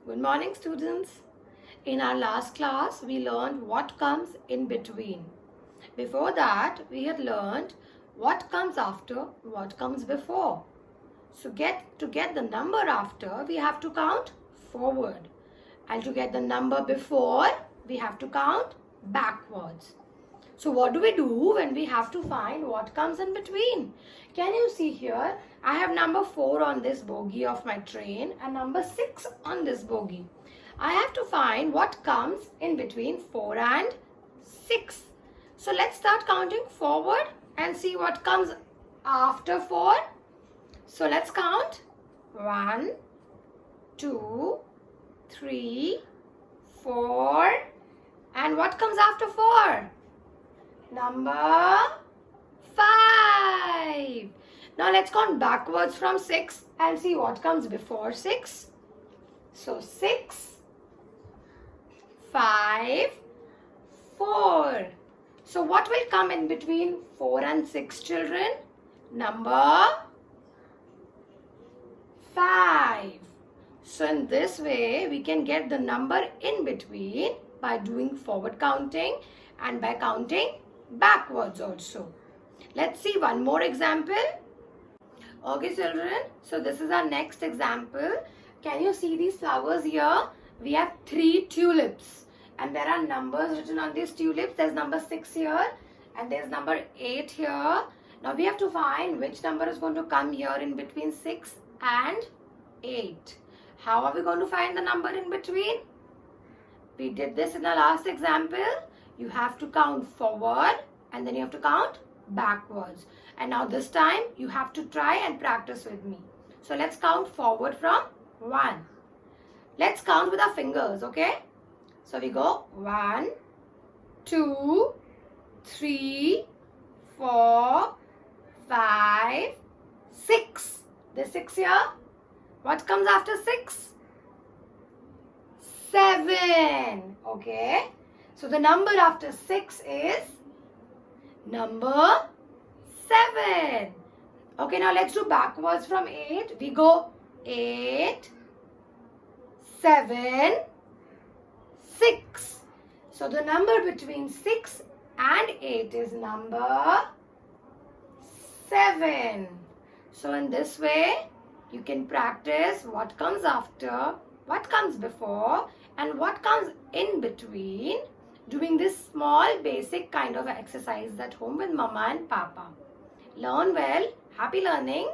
Good morning, students. In our last class, we learned what comes in between. Before that, we had learned what comes after, what comes before. So to get the number after, we have to count forward. And to get the number before, we have to count backwards. So what do we do when we have to find what comes in between? Can you see here? I have number 4 on this bogie of my train and number 6 on this bogie. I have to find what comes in between 4 and 6. So let's start counting forward and see what comes after 4. So let's count. 1, 2, 3, 4. And what comes after 4? Number 5. Now let's count backwards from 6 and see what comes before 6. So 6, 5, 4. So what will come in between 4 and 6, children? Number 5. So in this way, we can get the number in between by doing forward counting and by counting backwards also. Let's see one more example. Okay, children. So this is our next example. Can you see these flowers here? We have 3 tulips. And there are numbers written on these tulips. There's number 6 here. And there's number 8 here. Now we have to find which number is going to come here in between 6 and 8. How are we going to find the number in between? We did this in the last example. You have to count forward and then you have to count backwards. And now this time you have to try and practice with me. So let's count forward from 1. Let's count with our fingers, okay? So we go 1, 2, 3, 4, 5, 6. There's 6 here. What comes after 6? 7. Okay. So the number after 6 is number 7. Okay, now let's do backwards from 8. We go 8, 7, 6. So the number between 6 and 8 is number 7. So in this way, you can practice what comes after, what comes before, and what comes in between, doing this small basic kind of exercise at home with Mama and Papa. Learn well. Happy learning.